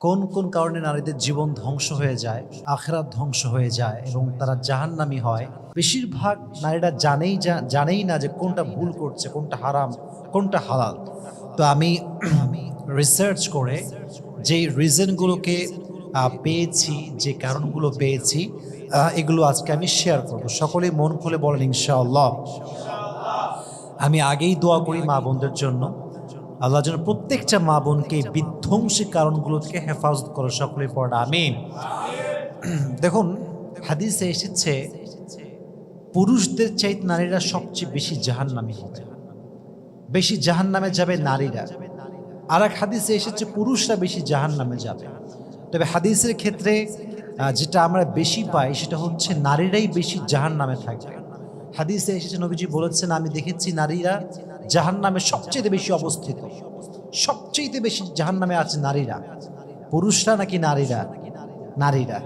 কোন কোন কারণে নারীদের জীবন ধ্বংস হয়ে যায়, আখিরাত ধ্বংস হয়ে যায় এবং তারা জাহান্নামী হয়। বেশিরভাগ নারীরা জানেই না যে কোনটা ভুল করছে, কোনটা হারাম, কোনটা হালাল। তো আমি রিসার্চ করে যে রিজনগুলোকে পেয়েছি, যে কারণগুলো পেয়েছি, এগুলো আজকে আমি শেয়ার করব। সকলেই মন খুলে বলেন ইনশাআল্লাহ। আমি আগেই দোয়া করি মা বোনদের জন্য, আল্লাহ যেন প্রত্যেকটা মা বোনকে বিধ্বংসী কারণগুলো থেকে হেফাজত করে। সকলে পড়া আমিন। দেখুন, হাদিসে এসেছে পুরুষদের চাইতে নারীরা সবচেয়ে বেশি জাহান্নামী হবে, বেশি জাহান্নামে যাবে নারীরা। আর এক হাদিসে এসেছে পুরুষরা বেশি জাহান্নামে যাবে। তবে হাদিসের ক্ষেত্রে যেটা আমরা বেশি পাই সেটা হচ্ছে নারীরাই বেশি জাহান্নামে থাকবে। হাদিসে এসেছে, নবীজি বলেছেন, আমি দেখেছি নারীরা জাহান্নামে সবচেয়ে বেশি অবস্থিত, সবচেয়ে বেশি জাহান্নামে আছে নারীরা। পুরুষরা নাকি নারীরা? নারীরা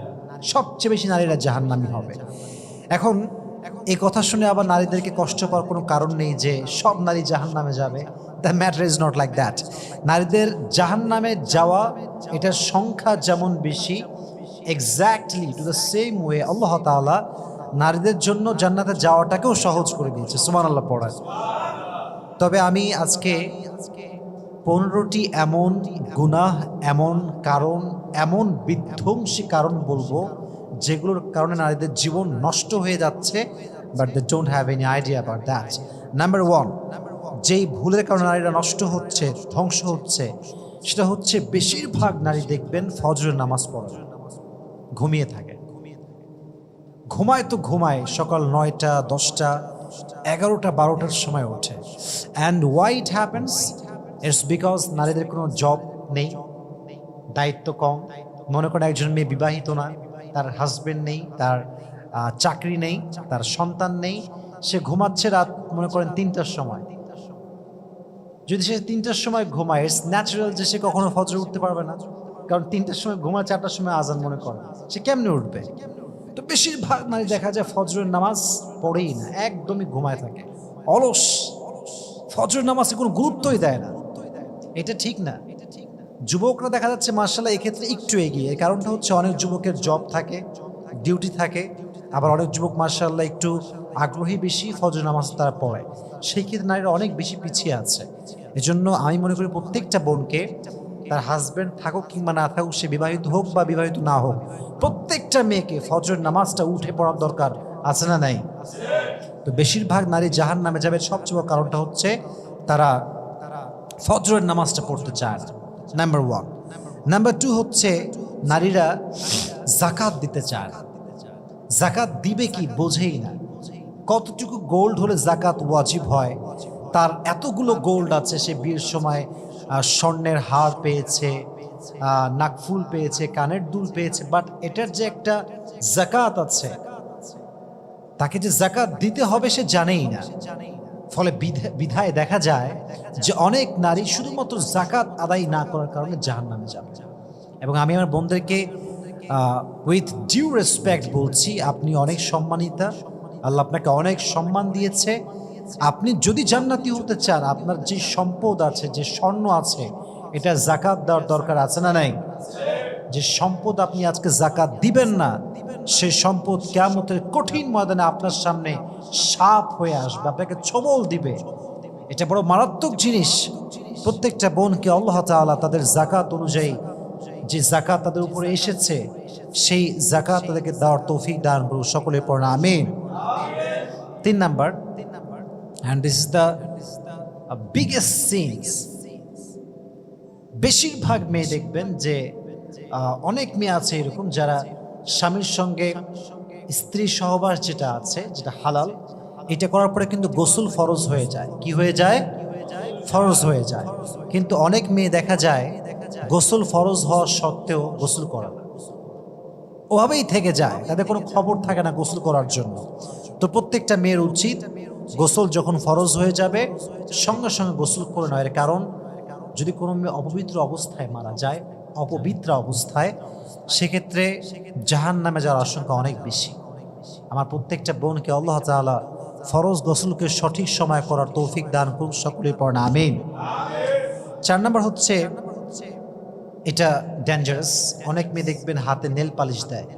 সবচেয়ে বেশি, নারীরা জাহান্নামী হবে। এখন এই কথা শুনে আবার নারীদেরকে কষ্ট পাওয়ার কোনো কারণ নেই যে সব নারী জাহান্নামে যাবে। The matter is not like that. নারীদের জাহান্নামে যাওয়া, এটার সংখ্যা যেমন বেশি, exactly to the same way আল্লাহ তাআলা নারীদের জন্য জান্নাতে যাওয়াটাকেও সহজ করে দিয়েছে। সুবহানাল্লাহ পড়ায়। তবে আমি আজকে 15টি এমন গুনাহ, এমন কারণ, এমন বিধ্বংসী কারণ বলবো যেগুলোর কারণে নারীদের জীবন নষ্ট হয়ে যাচ্ছে, but they don't have any idea about that. Number 1, যেই ভুলের কারণে নারীরা নষ্ট হচ্ছে, ধ্বংস হচ্ছে, সেটা হচ্ছে বেশিরভাগ নারী দেখবেন ফজরের নামাজ পড়ে না, ঘুমিয়ে থাকে। ঘুমায় তো ঘুমায়, সকাল 9টা, 10টা, 11টা, 12টার সময় ওঠে। And why it happens? It's because নারীদের কোনো জব নেই, দায়িত্ব কম। মনে করেন একজন মেয়ে বিবাহিত না, তার হাজবেন্ড নেই, তার চাকরি নেই, তার সন্তান নেই, সে ঘুমাচ্ছে রাত মনে করেন 3টার সময়। যদি সে 3টার সময় ঘুমায়, ইটস ন্যাচারাল যে সে কখনো ফজরে উঠতে পারবে না, কারণ 3টার সময় ঘুমায়, 4টার সময় আজান মনে করে, সে কেমনে উঠবে? তো বেশিরভাগ নারী দেখা যায় ফজরের নামাজ পড়েই না, একদমই ঘুমায় থাকে, অলস, ফজরের নামাজে কোনো গুরুত্বই দেয় না। এটা ঠিক না। যুবকরা দেখা যাচ্ছে মাশাআল্লাহ এক্ষেত্রে একটু এগিয়ে। এর কারণটা হচ্ছে অনেক যুবকের জব থাকে, ডিউটি থাকে, আবার অনেক যুবক মাশাআল্লাহ একটু আগ্রহী বেশি, ফজর নামাজ তারা পড়ে। সেই ক্ষেত্রে নারীরা অনেক বেশি পিছিয়ে আছে। এজন্য আমি মনে করি প্রত্যেকটা বোনকে, তার হাজব্যান্ড থাকুক কিংবা না থাকুক, সে বিবাহিত হোক বা বিবাহিত না হোক, প্রত্যেকটা মেয়েকে ফজরের নামাজটা উঠে পড়ার দরকার আছে না নাই? তো বেশিরভাগ নারী জাহান্নামে যাবে সবচেয়ে বড় কারণটা হচ্ছে তারা ফজরের নামাজটা পড়তে চায় না। নাম্বার 1। নাম্বার 2 হচ্ছে নারীরা যাকাত দিতে চায় না। যাকাত দিবে কি বোঝেই না। কতটুকু গোল্ড হলে যাকাত ওয়াজিব হয়, তার এতগুলো গোল্ড আছে, সে বিয়ের সময় স্বর্ণের হার পেয়েছে, নাকফুল পেয়েছে, কানের দুল পেয়েছে, বাট এটার যে একটা যাকাত আছে, তাকে যে যাকাত দিতে হবে সে জানেই না। ফলে বিধায় দেখা যায় যে অনেক নারী শুধুমাত্র যাকাত আদায় না করার কারণে জাহান্নামে যাবে। এবং আমি আমার বোনদেরকে উইথ ডিউ রেসপেক্ট বলছি, আপনি অনেক সম্মানিতা, আল্লাহ আপনাকে অনেক সম্মান দিয়েছে। আপনি যদি জান্নাতি হতে চান, আপনার যে সম্পদ আছে, যে স্বর্ণ আছে, এটা যাকাত দেওয়ার দরকার আছে না নাই? যে সম্পদ আপনি আজকে যাকাত দিবেন না, সেই সম্পদ কিয়ামতের কঠিন ময়দানে আপনার সামনে সাপ হয়ে আসবে, আপনাকে ছোবল দিবে। এটা বড় মারাত্মক জিনিস। প্রত্যেকটা বোনকে আল্লাহ তাআলা তাদের যাকাত অনুযায়ী যে যাকাত তাদের উপরে এসেছে, সেই যাকাত তাদেরকে দেওয়ার তৌফিক দান করুন। সকলে পড়েন আমিন। 3 number, and this is the biggest sins, বেশিরভাগ মেয়ে দেখবেন যে অনেক মেয়ে আছে এরকম যারা স্বামীর সঙ্গে স্ত্রী সহবাস যেটা আছে, যেটা হালাল, এটা করার পরে কিন্তু গোসল ফরজ হয়ে যায়। কি হয়ে যায়? ফরজ হয়ে যায়। কিন্তু অনেক মেয়ে দেখা যায় গোসল ফরজ হওয়া সত্ত্বেও গোসল করে না, ওভাবেই থেকে যায়, তাদের কোনো খবর থাকে না গোসল করার জন্য। তো প্রত্যেকটা মেয়ের উচিত গোসল যখন ফরজ হয়ে যাবে সঙ্গে সঙ্গে গোসল করে নেয়। এর কারণ যদি কোনো মেয়ে অপবিত্র অবস্থায় মারা যায়, অপবিত্রা অবস্থায়, সেক্ষেত্রে জাহান্নামে যাওয়ার আশঙ্কা অনেক বেশি। আমার প্রত্যেকটা বোনকে আল্লাহ তাআলা ফরজ গোসলকে সঠিক সময় করার তৌফিক দান করুন। সকলে পড়েন আমিন। 4 নম্বর হচ্ছে এটা ডেঞ্জারাস। অনেক মেয়ে দেখবেন হাতে নেল পালিশ দেয়,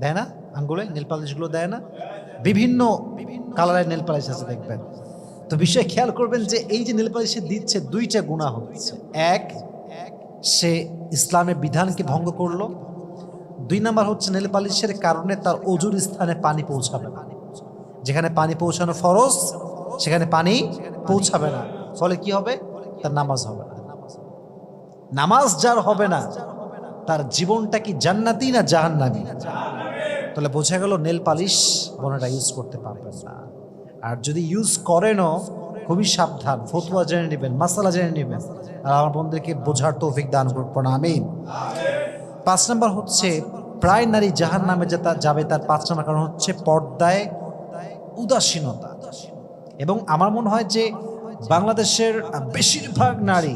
দেয় না? আঙ্গুলে নেল পালিশগুলো দেয় না? বিভিন্ন কালারের নেল পালিশ আছে দেখবেন। তো বিষয় খেয়াল করবেন যে এই যে নেল পালিশ দিচ্ছে, দুইটা গুনাহ হচ্ছে। এক, সে ইসলামের বিধানকে ভঙ্গ করলো। দুই নাম্বার হচ্ছে নেল পালিশের কারণে তার অজুর স্থানে পানি পৌঁছাবে না। যেখানে পানি পৌঁছানো ফরজ সেখানে পানি পৌঁছাবে না, ফলে কি হবে? তার নামাজ হবে না। নামাজ যার হবে না তার জীবনটা কি জান্নাতি না জাহান্নামী? তাহলে বোঝা গেল নেল পালিশ বোনেরা ইউজ করতে পারবেন না। আর যদি ইউজ করেনও খুবই সাবধান, ফতোয়া জেনে নেবেন, মাসালা জেনে নেবেন, আর আমার বন্ধুদেরকে বোঝার তৌফিক দান করবেন, আমিন। 5 নম্বর হচ্ছে প্রায় নারী জাহান্নামে যাবে, তার 5 নম্বর কারণ হচ্ছে পর্দায় উদাসীনতা। এবং আমার মনে হয় যে বাংলাদেশের বেশিরভাগ নারী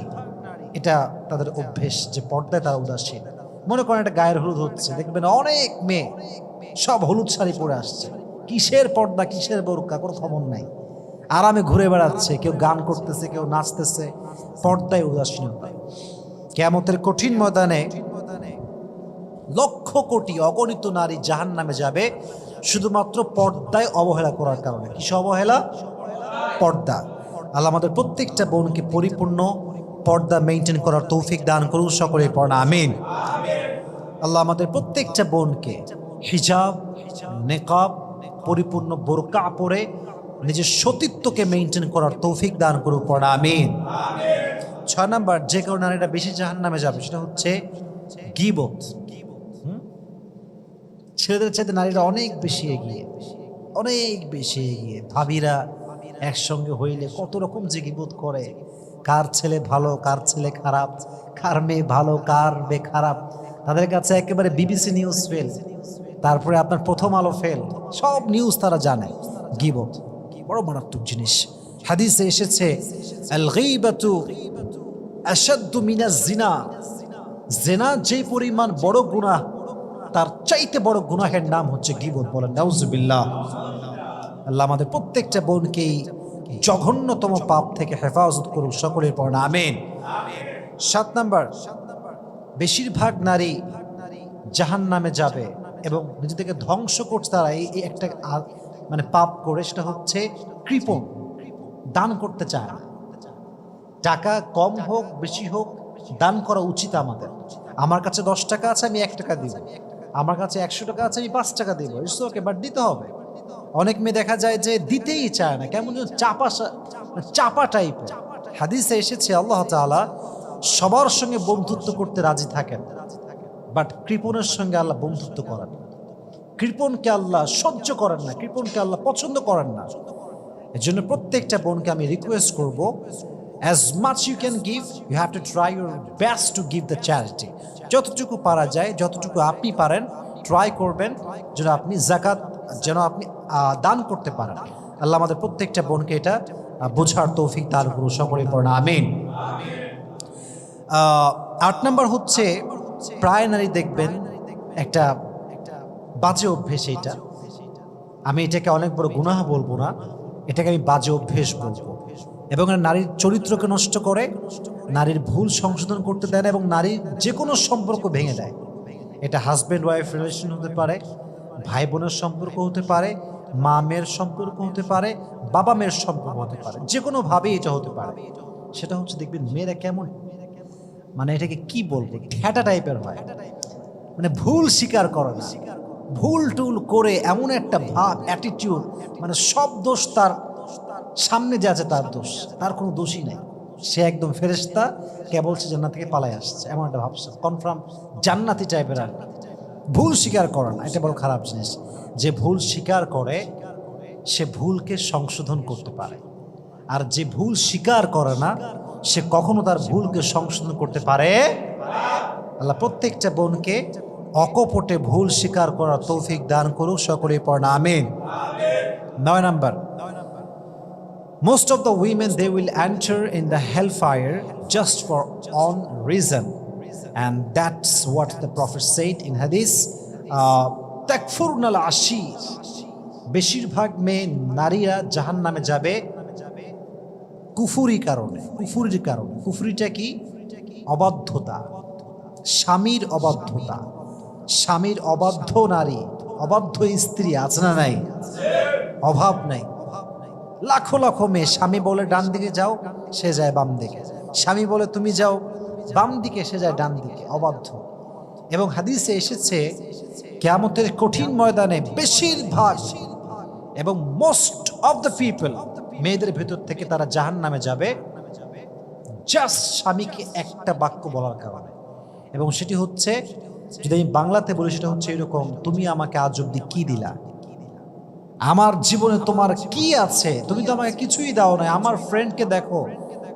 এটা তাদের অভ্যেস যে পর্দায় তারা উদাসীন। মনে করেন একটা গায়ের হলুদ হচ্ছে, দেখবেন অনেক মেয়ে সব হলুদ শাড়ি পরে আসছে, কিসের পর্দা কিসের বোরকা কোনো খবর নাই, আরামে ঘুরে বেড়াচ্ছে, কেউ গান করতেছে, কেউ নাচতেছে, পর্দায় উদাসীনতা। কিয়ামতের কঠিন ময়দানে লক্ষ কোটি অগণিত নারী জাহান্নামে যাবে শুধুমাত্র পর্দায় অবহেলা করার কারণে। কিসে অবহেলা? পর্দা। আল্লাহ আমাদের প্রত্যেকটা বোনকে পরিপূর্ণ পর্দা মেনটেন করার তৌফিক দান করুন, সকলে পড়া আমিন। আল্লাহ আমাদের প্রত্যেকটা বোনকে হিজাব, নেকাব, পরিপূর্ণ বোরকা পরে নিজের সতীত্বকে মেনটেন করার তৌফিক দান করুন, পড়া আমিন। 6 নাম্বার যে কারণে নারীরা বেশি জাহান্নামে যাবে সেটা হচ্ছে গীবত। ছেলেদের চাইতে নারীরা অনেক বেশি এগিয়ে, অনেক বেশি এগিয়ে। ভাবিরা একসঙ্গে হইলে কত রকম যে গীবত করে, কার ছেলে ভালো কার ছেলে খারাপ, কার মেয়ে ভালো কার মেয়ে খারাপ, তাদের কাছে একেবারে বিবিসি নিউজ ফেল, তারপরে আপনার প্রথম আলো ফেল, সব নিউজ তারা জানে। গীবত বড় মারাত্মক জিনিস। হাদিসে এসেছে আল গীবাতু আশাদ্দু মিনাজ জিনা, জিনা যে পরিমাণ বড় গুনাহ তার চাইতে বড় গুনাহের নাম হচ্ছে গীবত। বলেন নাউজুবিল্লাহ। আল্লাহ আমাদের প্রত্যেকটা বোনকেই জঘন্যতম পাপ থেকে হেফাজত করুন, সকলের পর আমিন। 7 নাম্বার বেশিরভাগ নারী জাহান্নামে যাবে এবং নিজেদেরকে ধ্বংস করছে তারা এই একটা মানে পাপ করে, সেটা হচ্ছে কৃপণ। দান করতে চায় না। টাকা কম হোক বেশি হোক দান করা উচিত আমাদের। আমার কাছে 10 টাকা আছে আমি 1 টাকা দিব, আমার কাছে 100 টাকা আছে আমি 5 টাকা দিব, ইটস ওকে, বাট দিতে হবে। অনেক মেয়ে দেখা যায় যে দিতেই চায় না, কেমন যেন চাপা টাইপের। হাদিসে এসেছে আল্লাহ তাআলা সবার সঙ্গে বন্ধুত্ব করতে রাজি থাকেন, বাট কৃপণের সঙ্গে আল্লাহ বন্ধুত্ব করেন। কৃপণকে আল্লাহ সহ্য করেন না, কৃপণকে আল্লাহ পছন্দ করেন না। এর জন্য প্রত্যেকটা বোনকে আমি রিকোয়েস্ট করব, as much you can give, you have to try your best to give the charity. যতটুকু পারা যায়, যতটুকু আপনি পারেন ট্রাই করবেন যেন আপনি যাকাত যেন আপনি দান করতে পারেন। আল্লাহ আমাদের প্রত্যেকটা বোনকে এটা বোঝার তৌফিক দান করুন, সকলে পড়েন আমিন। 8 নাম্বার হচ্ছে প্রায় নারী দেখবেন একটা বাজে অভ্যেস। এটা আমি এটাকে অনেক বড় গুনাহ বলবো না, এটাকে আমি বাজে অভ্যেস বলবো। এবং নারীর চরিত্রকে নষ্ট করে, নারীর ভুল সংশোধন করতে দেয় না, এবং নারীর যে কোনো সম্পর্ক ভেঙে দেয়। এটা হাজব্যান্ড ওয়াইফ রিলেশন হতে পারে, ভাই বোনের সম্পর্ক হতে পারে, মা মেয়ের সম্পর্ক হতে পারে, বাবা মেয়ের সম্পর্ক হতে পারে, যে কোনোভাবেই এটা হতে পারে। সেটা হচ্ছে দেখবেন মেয়েরা কেমন, মানে এটাকে কি বলবো, ঠ্যাটা টাইপের হয়, মানে ভুল স্বীকার করে না, ভুল টুল করে এমন একটা ভাব, অ্যাটিটিউড, মানে সব দোষ তার সামনে যে আছে তার দোষ, তার কোনো দোষই নাই, সে একদম ফেরেশতা, কেবল সে জান্নাত থেকে পালায় আসছে, এমন একটা ভাবছে, কনফার্ম জান্নাতি টাইপের। আর ভুল স্বীকার করে না, এটা বড় খারাপ জিনিস। যে ভুল স্বীকার করে সে ভুলকে সংশোধন করতে পারে, আর যে ভুল স্বীকার করে না সে কখনো তার ভুলকে সংশোধন করতে পারে। আল্লাহ প্রত্যেকটা বোনকে অকপটে ভুল স্বীকার করার তৌফিক দান করুক, সকলে পড়েন আমিন। 9 number, most of the women they will enter in the hellfire just for one reason, and that's what the prophet said in hadith, takfurna al-ashir, বেশিরভাগ মেয়ে নারীরা জাহান্নামে যাবে কুফুরি কারণে। কুফুরির কারণে, কুফুরিটা কি? অবাধ্যতা, স্বামীর অবাধ্যতা, স্বামীর অবাধ্য নারী, অবাধ্য স্ত্রী আছে না নাই? অভাব নাই। লাখো লাখো মেয়ে, স্বামী বলে ডান দিকে যাও, সে যায় বাম দিকে, স্বামী বলে তুমি যাও বাম দিকে, সে যায় ডান দিকে, অবাধ্য। এবং হাদিসে এসেছে কিয়ামতের কঠিন ময়দানে বেশিরভাগ এবং মোস্ট অফ দ্য পিপল, মেয়েদের ভেতর থেকে তারা জাহান্নামে যাবে জাস্ট স্বামীকে একটা বাক্য বলার কারণে। এবং সেটি হচ্ছে, যদি আমি বাংলাতে বলি, সেটা হচ্ছে এরকম: তুমি আমাকে আজ অব্দি কি দিলা? আমার জীবনে তোমার কি আছে? তুমি তো আমাকে কিছুই দাও না। আমার ফ্রেন্ডকে দেখো,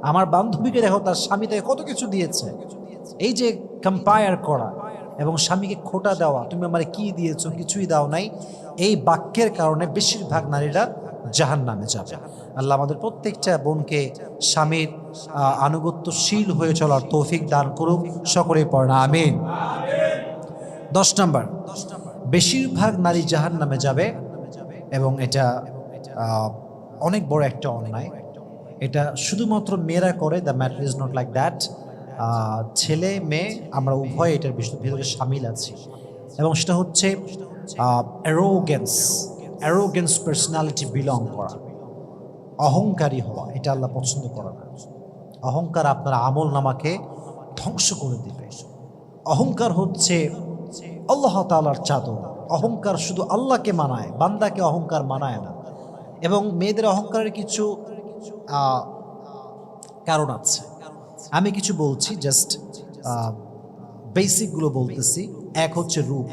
আমার বান্ধবীকে দেখো, তার স্বামী তাকে কত কিছু দিয়েছে। এই যে কম্পেয়ার করা এবং স্বামীকে খোটা দেওয়া, তুমি আমার কি দিয়েছো? কিছুই দাও নাই, এই বাক্যের কারণে বেশিরভাগ নারীরা জাহান্নামে যাবে। আল্লাহ আমাদের প্রত্যেকটা বোনকে স্বামীর আনুগত্যশীল হয়ে চলার তৌফিক দান করুক, সকলেই পড়ে না আমিন। 10 নম্বর, বেশিরভাগ নারী জাহান্নামে যাবে এবং এটা অনেক বড় একটা অন্যায়। এটা শুধুমাত্র মেয়েরা করে, the matter is not like that. ছেলে মেয়ে আমরা উভয় এটার ভিতরে সামিল আছি। এবং সেটা হচ্ছে অ্যারোগেন্স পার্সোনালিটি বিলং করা, অহংকারী হওয়া। এটা আল্লাহ পছন্দ করে না। অহংকার আপনার আমল নামাকে ধ্বংস করে দিবে। অহংকার হচ্ছে আল্লাহ তাআলার চাদর। অহংকার শুধু আল্লাহকে মানায়, বান্দাকে অহংকার মানায় না। এবং মেয়েদের অহংকারের কিছু কারণ আছে, আমি কিছু বলছি, জাস্ট বেসিকগুলো বলতেছি। এক হচ্ছে রূপ।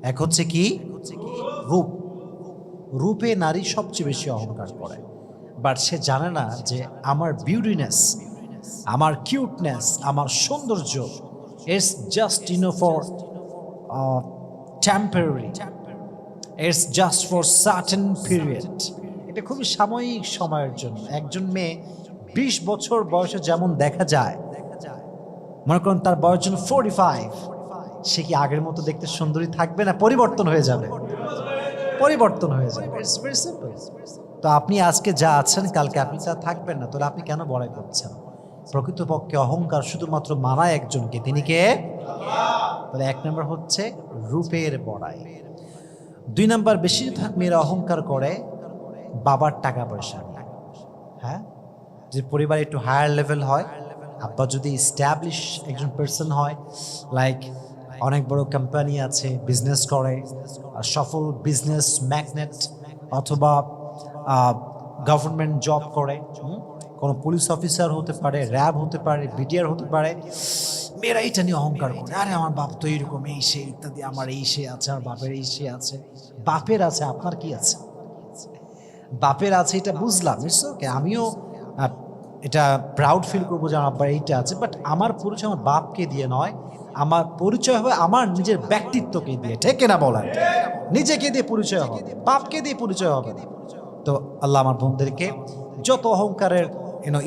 এক হচ্ছে কি? রূপ। রূপে নারী সবচেয়ে বেশি অহংকার করে, বাট সে জানে না যে আমার বিউটিনেস, আমার কিউটনেস, আমার সৌন্দর্য it's just for temporary, it's just for certain period. এটা খুবই সাময়িক সময়ের জন্য। একজন মেয়ে 20 বছর বয়সে যেমন দেখা যায়, মনে করেন তার বয়স যখন 45, সে কি আগের মতো দেখতে সুন্দরী থাকবে না? পরিবর্তন হয়ে যাবে, পরিবর্তন হয়ে যাবে। It's very simple. তো আপনি আজকে যা আছেন, কালকে আপনি তা থাকবেন না, তাহলে আপনি কেন বড়াই করছেন? প্রকৃতপক্ষে অহংকার শুধুমাত্র মানায় একজনকে, তিনি কে? তাহলে 1 নম্বর হচ্ছে রূপের বড়াই। 2 নম্বর, বেশিরভাগ মেয়েরা অহংকার করে বাবার টাকা পয়সা নিয়ে। হ্যাঁ, যে পরিবার একটু হায়ার লেভেল হয়, আব্বা যদি স্ট্যাবলিশ একজন পার্সন হয়, লাইক অনেক বড় কোম্পানি আছে, বিজনেস করে, সফল বিজনেস ম্যাগনেট, অথবা গভর্নমেন্ট জব করে, কোনো পুলিশ অফিসার হতে পারে, র্যাব হতে পারে, বিডিআর হতে পারে, মেয়েরা এটা নিয়ে অহংকার করে, আরে আমার বাপ তো এইরকম, এই সে ইত্যাদি, আমার এই সে আছে, আমার বাপের এই সে আছে। বাপের আছে, আপনার কি আছে? বাপের আছে এটা বুঝলাম, ইটস ওকে, আমিও এটা প্রাউড ফিল করবো যে আমার আব্বার এইটা আছে, বাট আমার পরিচয় আমার বাপকে দিয়ে নয়, আমার পরিচয় হবে আমার নিজের ব্যক্তিত্বকে দিয়ে। ঠিক কিনা বলেন? নিজেকে দিয়ে পরিচয় হবে, বাপকে দিয়ে পরিচয় হবে না। তো আল্লাহ আমার বোনদেরকে যত অহংকারের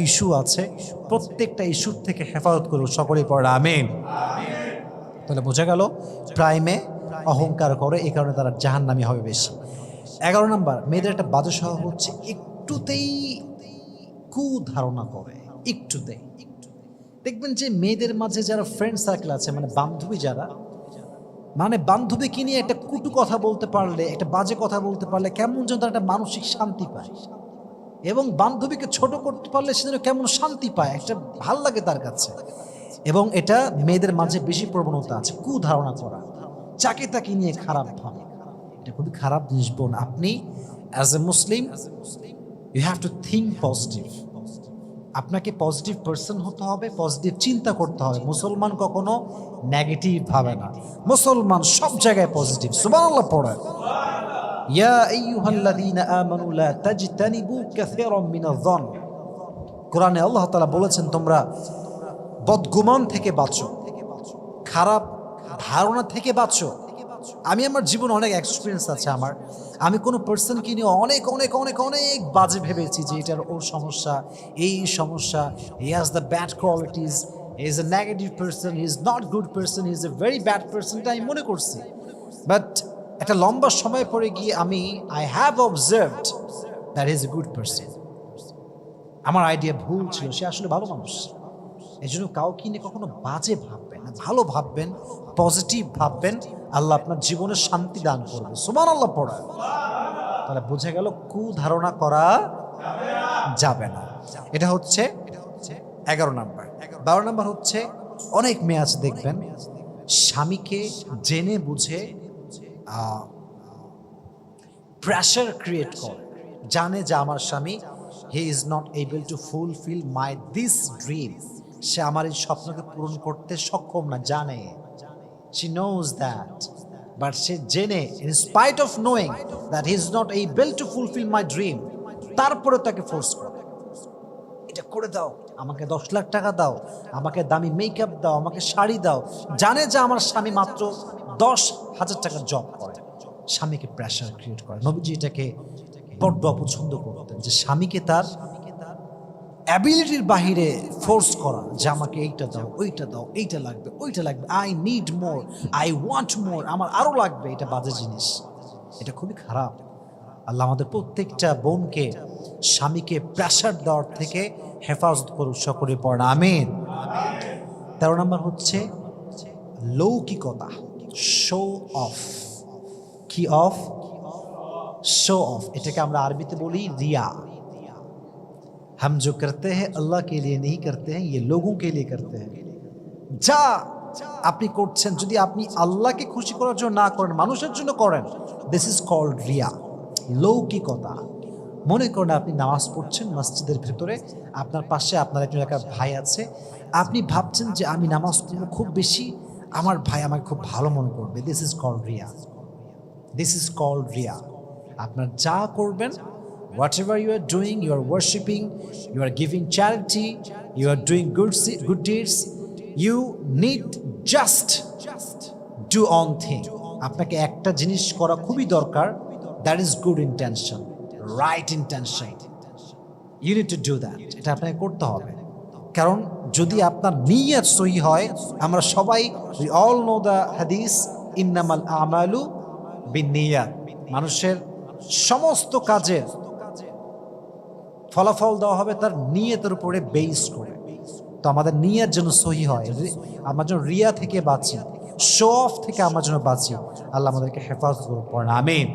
ইস্যু আছে, প্রত্যেকটা ইস্যুর থেকে হেফাজত করুন, সকলেই পড়া আমিন। তাহলে বোঝা গেল প্রায় মেয়ে অহংকার করে, এই কারণে তারা জাহান্নামী হবে বেশি। 11 নম্বর, মেয়েদের একটা বাজে স্বভাব হচ্ছে একটুতেই কুধারণা করে। একটুতেই দেখবেন যে মেয়েদের মাঝে যারা ফ্রেন্ড সার্কেল আছে, মানে বান্ধবী যারা, মানে বান্ধবীকে নিয়ে একটা কুটু কথা বলতে পারলে, একটা বাজে কথা বলতে পারলে কেমন যেন তার একটা মানসিক শান্তি পায়, এবং বান্ধবীকে ছোট করতে পারলে সে যেন কেমন শান্তি পায়, একটা ভাল লাগে তার কাছে। এবং এটা মেয়েদের মাঝে বেশি প্রবণতা আছে, কুধারণা করা, যাকে তাকে নিয়ে খারাপ ভাবে। এটা খুবই খারাপ জিনিস বোন। আপনি as a Muslim you have to think positive. আপনাকে পজিটিভ পার্সন হতে হবে, পজিটিভ চিন্তা করতে হবে। মুসলমান কখনো নেগেটিভ ভাবে না, মুসলমান সব জায়গায় পজিটিভ। সুবহানাল্লাহ পড়েন, ইয়া আইয়ুহাল্লাযীনা আমানু লা তাজতানিবু কাসীরাম মিনায-যন। কোরআনে আল্লাহ তাআলা বলেছেন, তোমরা বদগুমান থেকে বাঁচো, খারাপ ধারণা থেকে বাঁচো। আমি আমার জীবনে অনেক এক্সপিরিয়েন্স আছে আমার, আমি কোনো পার্সনকে নিয়ে অনেক অনেক অনেক অনেক বাজে ভেবেছি যে এটার ওর সমস্যা, এই সমস্যা, he has the bad qualities, he is a negative person, he is not good person, he is a very bad person, এটা আমি মনে করছি। বাট একটা লম্বা সময় পরে গিয়ে I have observed that is a good person. আমার আইডিয়া ভুল ছিল, সে আসলে ভালো মানুষ। এই জন্য কাউকে নিয়ে কখনো বাজে ভাববেন না, ভালো ভাববেন, পজিটিভ ভাববেন, আল্লাহ আপনার জীবনে শান্তি দান করবে। সুবহানাল্লাহ পড়া, তাহলে বোঝা গেল কুধারণা করা যাবে না। এটা হচ্ছে 11 নাম্বার। 12 নাম্বার হচ্ছে অনেক মেয়ে আছে দেখবেন স্বামীকে জেনে বুঝে প্রেশার ক্রিয়েট করে, জানে যে আমার স্বামী he is not able to fulfil my this dream, সে আমার এই স্বপ্নকে পূরণ করতে সক্ষম না, জানে, she knows that, but সে জেনে in spite of knowing that he is not able to fulfill my dream, তারপরে তাকে ফোর্স করে, এটা করে দাও, আমাকে 10 লাখ টাকা দাও, আমাকে দামি মেকআপ দাও, আমাকে শাড়ি দাও, জানে যে আমার স্বামী মাত্র 10,000 টাকার জব করে, স্বামীকে প্রেশার ক্রিয়েট করে। নবীজি এটাকে বড্ড অপছন্দ করতেন, যে স্বামীকে তার অ্যাবিলিটির বাহিরে ফোর্স করা, যে আমাকে এইটা দাও, ওইটা দাও, এইটা লাগবে, ওইটা লাগবে, I need more, I want মোর, আমার আরো লাগবে। এটা বাজে জিনিস, এটা খুবই খারাপ। আল্লাহ আমাদের প্রত্যেকটা বোনকে স্বামীকে প্রেশার দেওয়ার থেকে হেফাজত করুক, সকলে পড়েন আমিন। 13 নম্বর হচ্ছে লৌকিকতা, শো অফ। কি অফ? Show off. এটাকে আমরা আরবিতে বলি রিয়া। हम जो करते हैं अल्लाह के लिए नहीं करते हैं, ये लोगों के लिए करते हैं। যা আপনি করছেন যদি আপনি আল্লাহকে খুশি করার জন্য না করেন, মানুষের জন্য করেন, দিস ইজ কল্ড রিয়া, লৌকিকতা। মনে করেন আপনি নামাজ পড়ছেন মসজিদের ভিতরে, আপনার পাশে আপনার একজন এলাকার ভাই আছে, আপনি ভাবছেন যে আমি নামাজ পড়ব খুব বেশি, আমার ভাই আমাকে খুব ভালো মনে করবে, দিস ইজ কল্ড রিয়া, দিস ইজ কল্ড রিয়া। আপনার যা করবেন, whatever you are doing, you are worshipping, you are giving charity, you are doing good deeds, you need just do one thing. আপনাকে একটা জিনিস করা খুবই দরকার, that is good intention, right intention, you need to do that. এটা আপনাকে করতে হবে, কারণ যদি আপনার নিয়ত সহি হয়, আমরা সবাই we all know the hadith, innamal a'malu binniyat, মানুষের সমস্ত কাজের ফলাফল দেওয়া হবে তার নিয়তের উপরে বেস করে। তো আমাদের নিয়ত যেন সহি হয়, আমরা যেন রিয়া থেকে বাঁচি, শো অফ থেকে আমরা যেন বাঁচি, আল্লাহ আমাদেরকে হেফাজত করুন, পড়েন আমিন।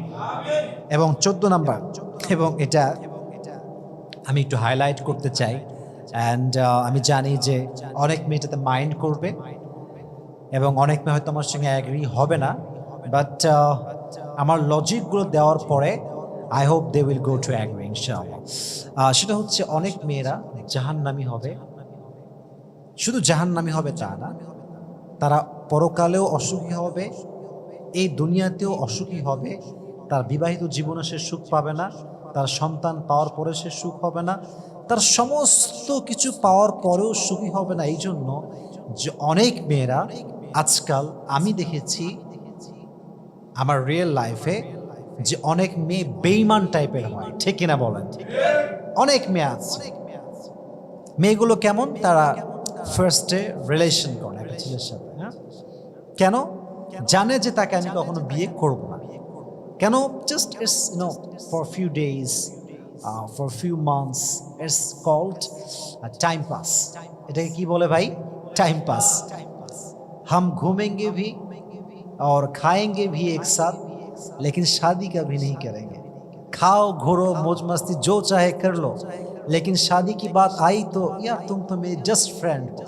এবং 14 নাম্বার, এবং এটা আমি একটু হাইলাইট করতে চাই, অ্যান্ড আমি জানি যে অনেক মেয়ে এটাতে মাইন্ড করবে এবং অনেক মেয়ে হয়তো আমার সঙ্গে অ্যাগ্রি হবে না, বাট আমার লজিকগুলো দেওয়ার পরে I hope they will go to agree ইনশাআল্লাহ। সেটা হচ্ছে অনেক মেয়েরা জাহান্নামী হবে, শুধু জাহান্নামী হবে তা না, তারা পরকালেও অসুখী হবে, এই দুনিয়াতেও অসুখী হবে, তার বিবাহিত জীবনে সে সুখ পাবে না, তার সন্তান পাওয়ার পরে সে সুখ হবে না, তার সমস্ত কিছু পাওয়ার পরেও সুখী হবে না। এই জন্য যে অনেক মেয়েরা আজকাল আমি দেখেছি আমার রিয়েল লাইফে, যে অনেক মেয়ে বেঈমান টাইপের হয়, ঠিক কিনা বলেন? অনেক মেয়ে আছে, মেয়েগুলো কেমন, তারা ফার্স্টে রিলেশন করে একটা ছেলের সাথে, হ্যাঁ, কেন? জানে যে তাকে আমি কখনো বিয়ে করব না, কেন? Just it's no for few days, for few months, it's called time pass. এটাকে কি বলে ভাই? Time pass. हम घूमेंगे भी और खाएंगे भी एक साथ, लेकिन शादी कभी नहीं करेंगे। खाओ घोरो मौज मस्ती जो चाहे कर लो, लेकिन शादी की बात आई तो यार तुम तो मेरी जस्ट फ्रेंड हो।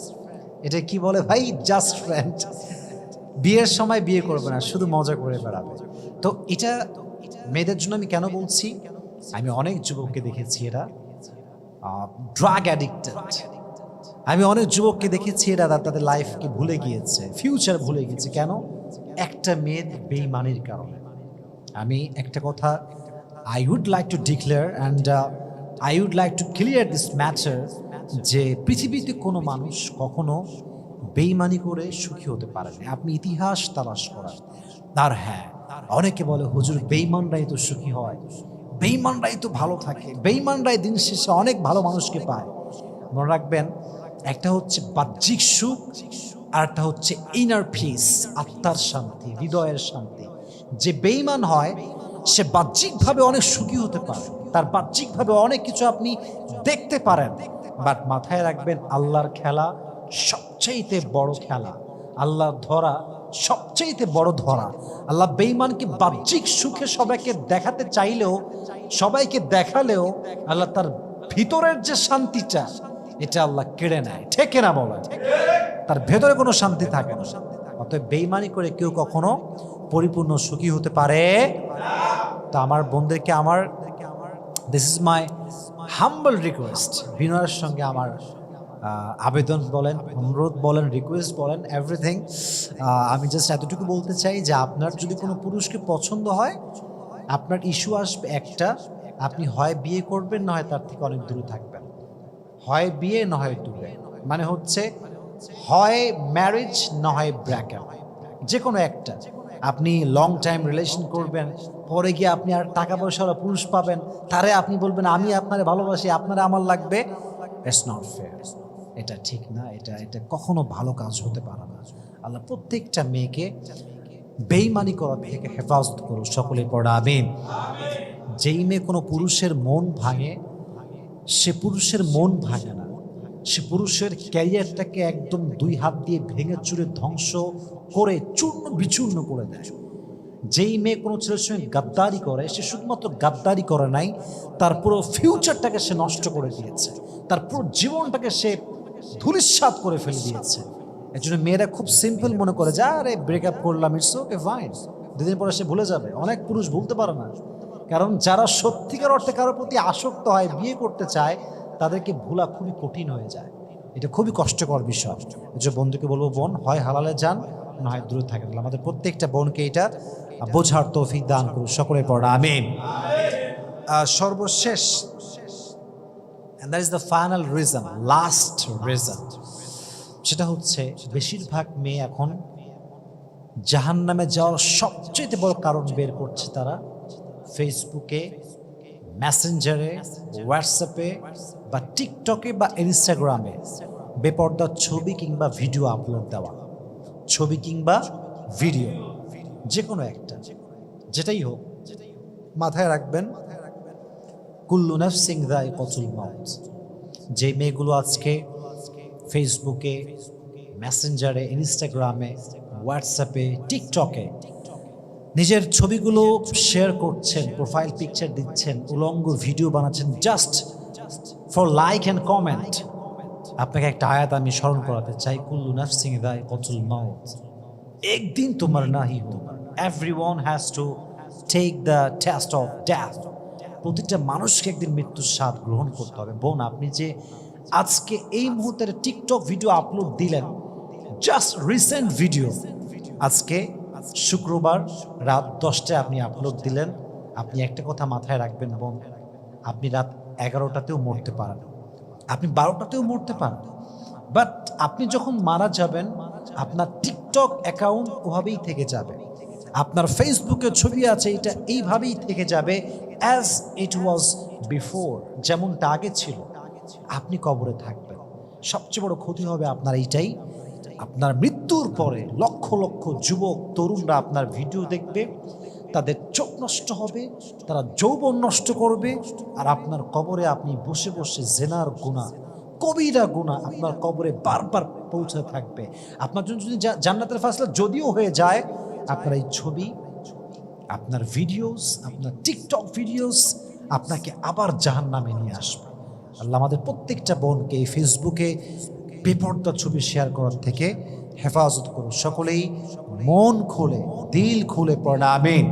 এটা কি বলে ভাই? Just friend. বিয়ের সময় বিয়ে করবে না, শুধু মজা করে বেড়াবে। তো এটা মেয়েদের জন্য আমি কেন বলছি, আমি অনেক যুবককে দেখেছি এরা ড্রাগ অ্যাডিক্টেড, আমি অনেক যুবককে দেখেছি এরা তাদের লাইফকে ভুলে গিয়েছে, ফিউচার ভুলে গিয়েছে। কেন? একটা মেয়ের বেঈমানির কারণে। আমি একটা কথা I would like to declare and I would like to clear this matter, যে পৃথিবীতে কোনো মানুষ কখনো বেঈমানি করে সুখী হতে পারে না। আপনি ইতিহাস তালাশ করার। আর হ্যাঁ, অনেকে বলে হুজুর বেঈমানরাই তো সুখী হয়, বেঈমানরাই তো ভালো থাকে, বেঈমানরাই দিন শেষে অনেক ভালো মানুষকে পায়। মনে রাখবেন, একটা হচ্ছে বাহ্যিক সুখ আর একটা হচ্ছে ইনার পিস, আত্মার শান্তি, হৃদয়ের শান্তি। যে বেঈমান হয় সে বাহ্যিকভাবে অনেক সুখী হতে পারে, তার বাহ্যিকভাবে অনেক কিছু আপনি দেখতে পারেন, বাট মাথায় রাখবেন আল্লাহর খেলা সবচাইতে বড় খেলা, আল্লাহ ধরা সবচাইতে বড় ধরা। আল্লাহ বেঈমানকে বাহ্যিক সুখে সবাইকে দেখাতে চাইলেও, সবাইকে দেখালেও আল্লাহ তার ভিতরের যে শান্তিটা এটা আল্লাহ কেড়ে নেয়। ঠিক না বলে? তার ভেতরে কোনো শান্তি থাকে না। অতএব বেঈমানি করে কেউ কখনো পরিপূর্ণ সুখী হতে পারে। তো আমার বোনদেরকে আমার this is my humble request, বিনয়ের সঙ্গে আমার আবেদন বলেন, অনুরোধ বলেন, রিকোয়েস্ট বলেন, এভরিথিং। আমি জাস্ট এতটুকু বলতে চাই যে আপনার যদি কোনো পুরুষকে পছন্দ হয়, আপনার ইস্যু আসবে একটা, আপনি হয় বিয়ে করবেন না হয় তার থেকে অনেক দূরে থাকবেন। হয় বিয়ে না হয় দূরে, মানে হচ্ছে হয় ম্যারেজ না হয় ব্রেকআপ, যে কোনো একটা। আপনি লং টাইম রিলেশন করবেন, পরে গিয়ে আপনি আর টাকা পয়সাওয়ালা পুরুষ পাবেন, তারে আপনি বলবেন আমি আপনারে ভালোবাসি, আপনারা আমার লাগবে। ইটস নট ফেয়ার, এটা ঠিক না, এটা কখনো ভালো কাজ হতে পারে না। আল্লাহ প্রত্যেকটা মেয়েকে বেঈমানি করা থেকে হেফাজত করুন, সকলে পড়া আমিন। যেই মেয়ে কোনো পুরুষের মন ভাঙে, সে পুরুষের মন ভাঙে না, সে পুরুষের ক্যারিয়ারটাকে একদম দুই হাত দিয়ে ভেঙে চুরে ধ্বংস করে চূর্ণ বিচূর্ণ করে দেয়। যেই মেয়ে কোনো ছেলের সঙ্গে গাদ্দারি করে, সে শুধুমাত্র গাদ্দারি করে নাই, তার পুরো ফিউচারটাকে সে নষ্ট করে দিয়েছে, তার পুরো জীবনটাকে সে ধূলিসাৎ করে ফেলে দিয়েছে। এর জন্য মেয়েরা খুব সিম্পল মনে করে যে আরে ব্রেকআপ করলাম, ইটস ওকে ফাইন, দুদিন পরে সে ভুলে যাবে। অনেক পুরুষ ভুলতে পারে না, কারণ যারা সত্যিকার অর্থে কারোর প্রতি আসক্ত হয়, বিয়ে করতে চায়, তাদেরকে ভোলা খুবই কঠিন হয়ে যায়। এটা খুবই কষ্টকর বিষয়। এই যে বন্ধুকে বলবো, বোন হয় হালালে যান না হয় দূরে থাকেন। আমাদের প্রত্যেকটা বোনকে এটা বোঝার তৌফিক দান করুন, সকলে পড়া আমিন। সর্বশেষ, and that is the final reason, last reason, সেটা হচ্ছে বেশিরভাগ মেয়ে এখন জাহান্নামে যাওয়ার সবচেয়ে বড় কারণ বের করছে তারা ফেসবুকে, মেসেঞ্জারে, হোয়াটসঅ্যাপে বা টিকটকে বা ইনস্টাগ্রামে বেপর্দা ছবি কিংবা ভিডিও আপলোড দেওয়া। ছবি কিংবা ভিডিও যে কোনো একটা, যেটাই হোক, মাথায় রাখবেন কুল্লু নাফসিন যায়িকাতুল মাউত। যে মেয়েগুলো আজকে ফেসবুকে, মেসেঞ্জারে, ইনস্টাগ্রামে, হোয়াটসঅ্যাপে, টিকটকে নিজের ছবিগুলো শেয়ার করছেন, প্রোফাইল পিকচার দিচ্ছেন, উলঙ্গ ভিডিও বানাচ্ছেন just for like and comment, আপনাকে একটা আয়াত আমি স্মরণ করাতে চাই, কুল্লু নাফসিন যায়িকাতুল মাউত, একদিন তোমার নাহি হোগা, everyone has to take the test of death. প্রতিটা মানুষকে একদিন মৃত্যুর স্বাদ গ্রহণ করতে হবে। বোন, আপনি যে আজকে এই মুহূর্তে টিকটক ভিডিও আপলোড দিলেন, জাস্ট রিসেন্ট ভিডিও, আজকে শুক্রবার রাত 10টায় আপনি আপলোড দিলেন, আপনি একটা কথা মাথায় রাখবেন বোন, আপনি রাত 11টাতেও মরতে পারেন, আপনি 12টাতেও মরতে পারেন, বাট আপনি যখন মারা যাবেন আপনার টিকটক অ্যাকাউন্ট ওভাবেই থেকে যাবে, আপনার ফেসবুকে ছবি আছে এটা এইভাবেই থেকে যাবে অ্যাজ ইট ওয়াজ বিফোর, যেমনটা আগে ছিল। আপনি কবরে থাকবেন, সবচেয়ে বড় ক্ষতি হবে আপনার এইটাই, আপনার মৃত্যুর পরে লক্ষ লক্ষ যুবক তরুণরা আপনার ভিডিও দেখবে, তাদের চোখ নষ্ট হবে, তারা যৌবন নষ্ট করবে, আর আপনার কবরে আপনি বসে বসে জেনার গুনাহ, কবিরা গুনাহ আপনার কবরে বারবার পৌঁছে থাকবে। আপনার জন্য যদি জান্নাতের ফাসলা যদিও হয়ে যায়, আপনার এই ছবি, আপনার ভিডিওস, আপনার টিকটক ভিডিওস আপনাকে আবার জাহান্নামে নিয়ে আসবে। আল্লাহ আমাদের প্রত্যেকটা বোনকে এই ফেসবুকে বেপর্দা ছবি শেয়ার করার থেকে হেফাজত করুন, সকলেই মন খুলে, দিল খুলে পড়া আমিন।